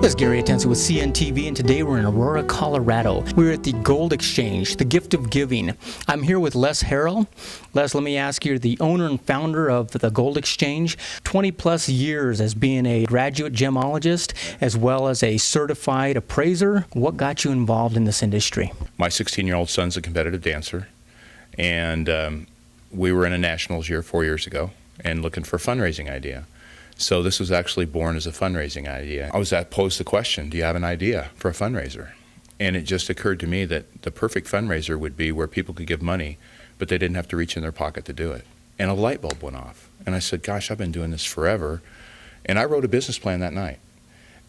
This is Gary Atensi with CNTV, and today we're in Aurora, Colorado. We're at the GoldExchange, the gift of giving. I'm here with Les Harrell. Les, let me ask you, you're the owner and founder of the GoldExchange, 20 plus years as being a graduate gemologist as well as a certified appraiser. What got you involved in this industry? My 16-year-old son's a competitive dancer, and we were in a nationals year 4 years ago and looking for a fundraising idea. So this was actually born as a fundraising idea. I was posed the question, do you have an idea for a fundraiser? And it just occurred to me that the perfect fundraiser would be where people could give money, but they didn't have to reach in their pocket to do it. And a light bulb went off. And I said, gosh, I've been doing this forever. And I wrote a business plan that night.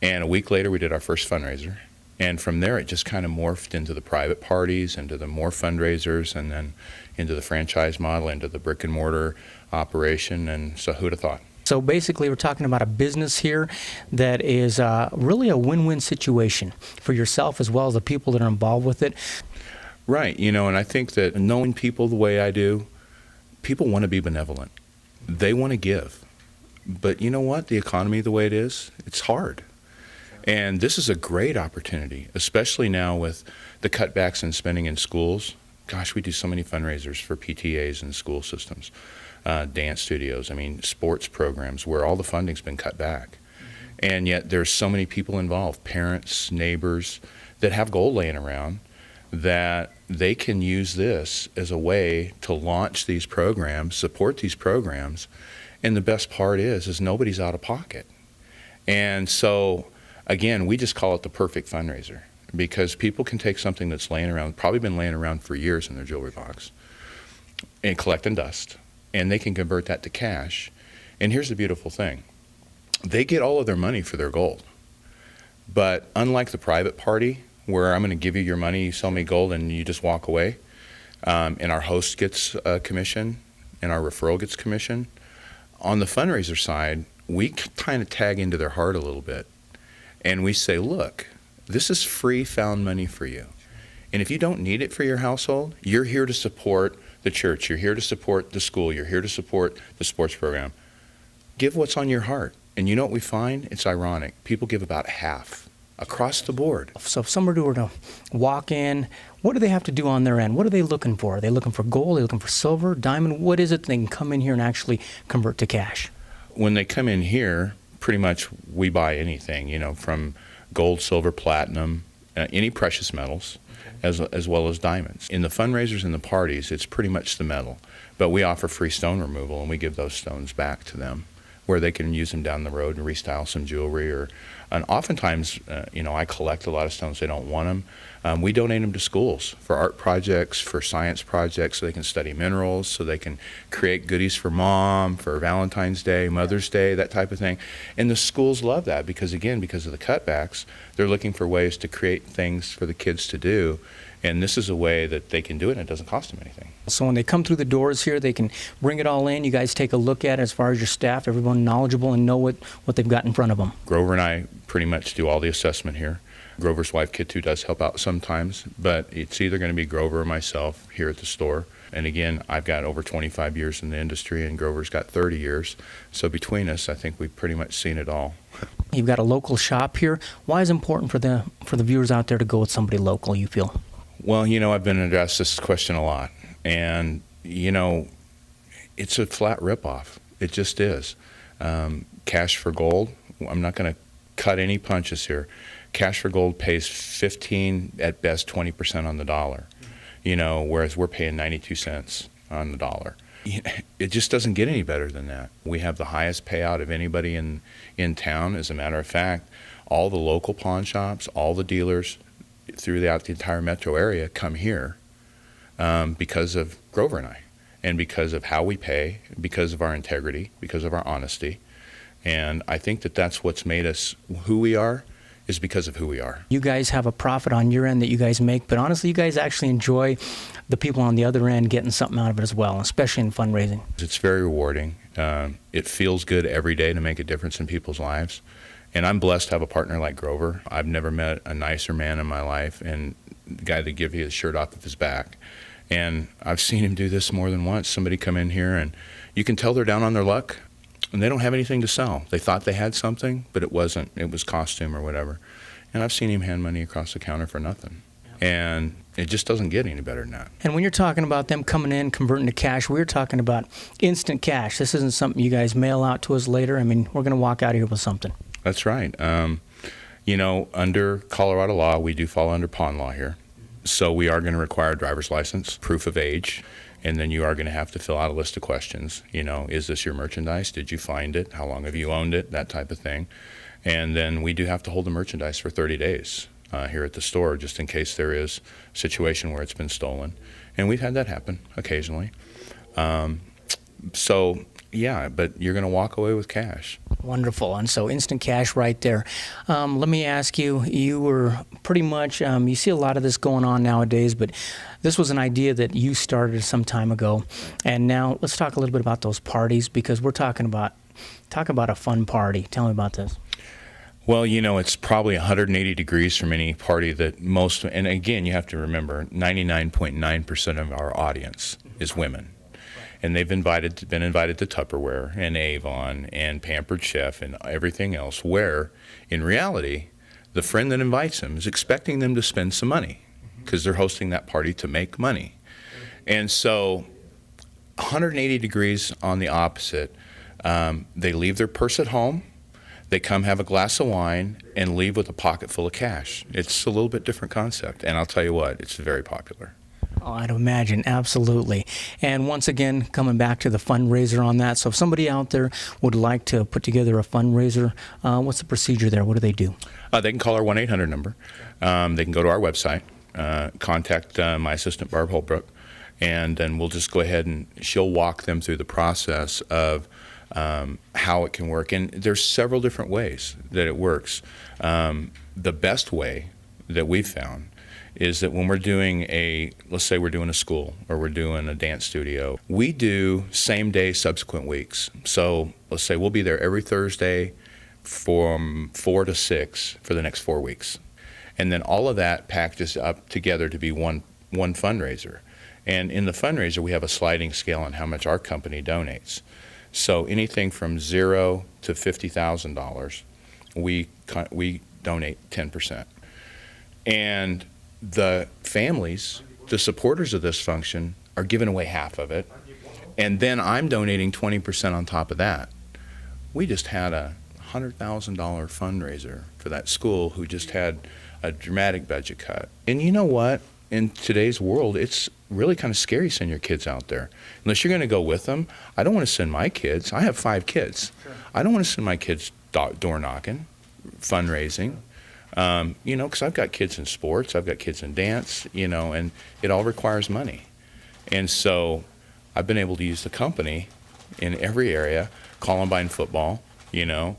And a week later, we did our first fundraiser. And from there, it just kind of morphed into the private parties, into the more fundraisers, and then into the franchise model, into the brick and mortar operation. And so who'd have thought? So basically, we're talking about a business here that is really a win-win situation for yourself as well as the people that are involved with it. Right, and I think that knowing people the way I do, people want to be benevolent. They want to give. But you know what? The economy the way it is, it's hard. And this is a great opportunity, especially now with the cutbacks in spending in schools. Gosh, we do so many fundraisers for PTAs and school systems. Dance studios, sports programs where all the funding's been cut back. And yet there's so many people involved, parents, neighbors, that have gold laying around that they can use this as a way to launch these programs, support these programs. And the best part is nobody's out of pocket. And so, again, we just call it the perfect fundraiser because people can take something that's laying around, probably been laying around for years in their jewelry box, and collecting dust. And they can convert that to cash. And here's the beautiful thing. They get all of their money for their gold. But unlike the private party, where I'm going to give you your money, you sell me gold, and you just walk away, and our host gets a commission, and our referral gets commission, on the fundraiser side, we kind of tag into their heart a little bit. And we say, look, this is free found money for you. And if you don't need it for your household, you're here to support the church, you're here to support the school, you're here to support the sports program. Give what's on your heart. And you know what we find? It's ironic. People give about half across the board. So if somebody were to walk in, what do they have to do on their end? What are they looking for? Are they looking for gold? Are they looking for silver, diamond? What is it they can come in here and actually convert to cash? When they come in here, pretty much we buy anything, from gold, silver, platinum, any precious metals. As well as diamonds. In the fundraisers and the parties, it's pretty much the metal. But we offer free stone removal, and we give those stones back to them where they can use them down the road and restyle some jewelry. And oftentimes, I collect a lot of stones. They don't want them. We donate them to schools for art projects, for science projects, so they can study minerals, so they can create goodies for mom, for Valentine's Day, Mother's Day, that type of thing. And the schools love that because of the cutbacks, they're looking for ways to create things for the kids to do. And this is a way that they can do it, and it doesn't cost them anything. So when they come through the doors here, they can bring it all in. You guys take a look at it as far as your staff, everyone knowledgeable, and know what they've got in front of them. Grover and I pretty much do all the assessment here. Grover's wife, Kitu, does help out sometimes, but it's either going to be Grover or myself here at the store. And again, I've got over 25 years in the industry, and Grover's got 30 years. So between us, I think we've pretty much seen it all. You've got a local shop here. Why is it important for the viewers out there to go with somebody local, you feel? Well, I've been asked this question a lot, and, it's a flat ripoff. It just is. Cash for gold, I'm not going to cut any punches here. Cash for gold pays 15, at best 20% on the dollar, whereas we're paying 92 cents on the dollar. It just doesn't get any better than that. We have the highest payout of anybody in town. As a matter of fact, all the local pawn shops, all the dealers throughout the entire metro area come here because of Grover and I, and because of how we pay, because of our integrity, because of our honesty. And I think that that's what's made us who we are, is because of who we are. You guys have a profit on your end that you guys make, but honestly, you guys actually enjoy the people on the other end getting something out of it as well, especially in fundraising. It's very rewarding. It feels good every day to make a difference in people's lives. And I'm blessed to have a partner like Grover. I've never met a nicer man in my life, and the guy that gives you his shirt off of his back. And I've seen him do this more than once. Somebody come in here, and you can tell they're down on their luck. and they don't have anything to sell. They thought they had something, but it wasn't. It was costume or whatever. And I've seen him hand money across the counter for nothing. And it just doesn't get any better than that. And when you're talking about them coming in, converting to cash, we're talking about instant cash. This isn't something you guys mail out to us later. I mean, we're going to walk out here with something. That's right. Under Colorado law, we do fall under pawn law here. So we are going to require a driver's license, proof of age, and then you are going to have to fill out a list of questions. Is this your merchandise? Did you find it? How long have you owned it? That type of thing. And then we do have to hold the merchandise for 30 days here at the store, just in case there is a situation where it's been stolen. And we've had that happen occasionally. But you're going to walk away with cash. Wonderful. And so instant cash right there. Let me ask you, you were pretty much, you see a lot of this going on nowadays, but this was an idea that you started some time ago. And now let's talk a little bit about those parties, because we're talking about a fun party. Tell me about this. Well, it's probably 180 degrees from any party that most, and again, you have to remember, 99.9% of our audience is women. And they've been invited to Tupperware and Avon and Pampered Chef and everything else, where in reality, the friend that invites them is expecting them to spend some money because they're hosting that party to make money. And so 180 degrees on the opposite, they leave their purse at home. They come have a glass of wine and leave with a pocket full of cash. It's a little bit different concept, and I'll tell you what, it's very popular. Oh, I'd imagine, absolutely. And once again, coming back to the fundraiser on that, so if somebody out there would like to put together a fundraiser, what's the procedure there? What do they do? They can call our 1-800 number. They can go to our website, contact my assistant, Barb Holbrook, and then we'll just go ahead and she'll walk them through the process of how it can work. And there's several different ways that it works. The best way that we've found is that when we're doing let's say we're doing a school or we're doing a dance studio, we do same day, subsequent weeks. So let's say we'll be there every Thursday from 4 to 6 for the next 4 weeks. And then all of that packages up together to be one fundraiser. And in the fundraiser, we have a sliding scale on how much our company donates. So anything from $0 to $50,000, we donate 10%. And the families, the supporters of this function, are giving away half of it. And then I'm donating 20% on top of that. We just had a $100,000 fundraiser for that school who just had a dramatic budget cut. And you know what? In today's world, it's really kind of scary sending your kids out there. Unless you're going to go with them. I don't want to send my kids. I have 5 kids. Sure. I don't want to send my kids door knocking, fundraising. Because I've got kids in sports, I've got kids in dance, and it all requires money. And so I've been able to use the company in every area. Columbine football, a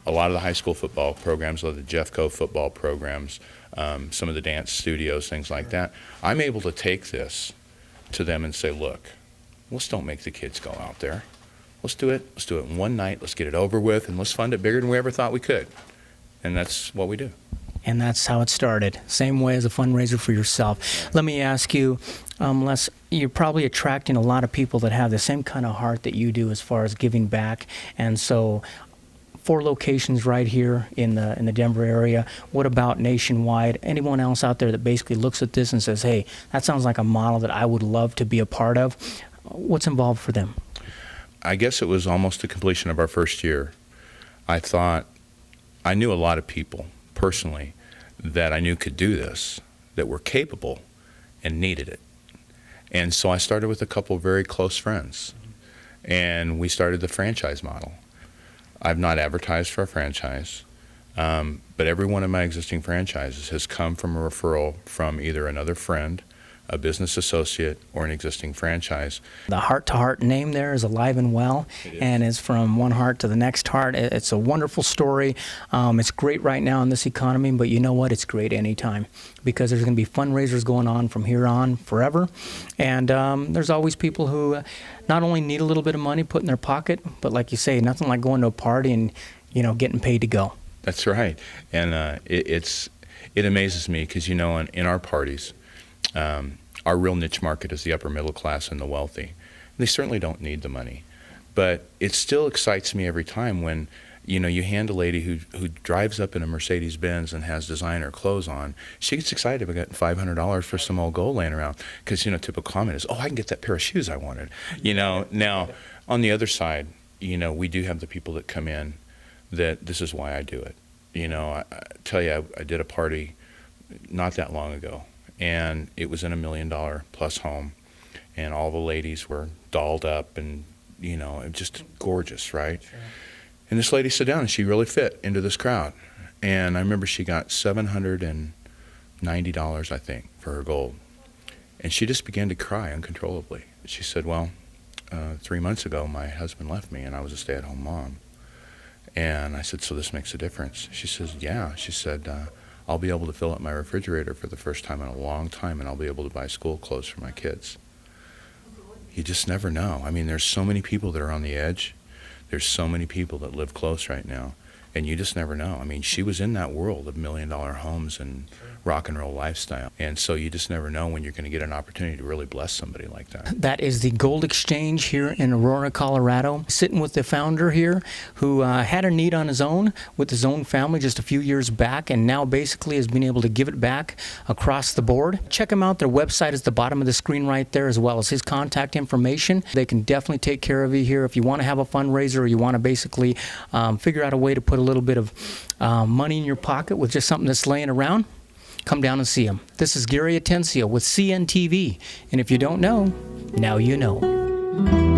lot of the high school football programs, a lot of the Jeffco football programs, some of the dance studios, things like that. I'm able to take this to them and say, look, let's don't make the kids go out there. Let's do it in one night, let's get it over with, and let's fund it bigger than we ever thought we could. And that's what we do. And that's how it started. Same way as a fundraiser for yourself. Let me ask you, Les, you're probably attracting a lot of people that have the same kind of heart that you do as far as giving back. And so 4 locations right here in the Denver area. What about nationwide? Anyone else out there that basically looks at this and says, hey, that sounds like a model that I would love to be a part of? What's involved for them? I guess it was almost the completion of our first year. I knew a lot of people personally that I knew could do this, that were capable and needed it. And so I started with a couple of very close friends, and we started the franchise model. I've not advertised for a franchise, but every one of my existing franchises has come from a referral from either another friend, a business associate, or an existing franchise. The heart-to-heart name there is alive and well, and it's from one heart to the next heart. It's a wonderful story. It's great right now in this economy, but you know what? It's great anytime, because there's going to be fundraisers going on from here on forever. And there's always people who not only need a little bit of money put in their pocket, but like you say, nothing like going to a party and getting paid to go. That's right. And it amazes me because, in our parties, our real niche market is the upper middle class and the wealthy. They certainly don't need the money. But it still excites me every time when, you hand a lady who drives up in a Mercedes Benz and has designer clothes on. She gets excited about getting $500 for some old gold laying around because, typical comment is, oh, I can get that pair of shoes I wanted. Now on the other side, we do have the people that come in that this is why I do it. I tell you, I did a party not that long ago, and it was in $1 million plus home, and all the ladies were dolled up and, just gorgeous, right? Sure. And this lady sat down, and she really fit into this crowd. And I remember she got $790, I think, for her gold. And she just began to cry uncontrollably. She said, well, 3 months ago, my husband left me, and I was a stay-at-home mom. And I said, so this makes a difference? She says, yeah. She said, I'll be able to fill up my refrigerator for the first time in a long time, and I'll be able to buy school clothes for my kids. You just never know. I mean, there's so many people that are on the edge. There's so many people that live close right now, and you just never know. I mean, she was in that world of $1 million homes and rock and roll lifestyle, and so you just never know when you're going to get an opportunity to really bless somebody like that. That is the Gold Exchange here in Aurora, Colorado. Sitting with the founder here who had a need on his own with his own family just a few years back, and now basically has been able to give it back across the board. Check him out. Their website is at the bottom of the screen right there, as well as his contact information. They can definitely take care of you here if you want to have a fundraiser or you want to basically figure out a way to put a little bit of money in your pocket with just something that's laying around. Come down and see him. This is Gary Atencio with CNTV. And if you don't know, now you know.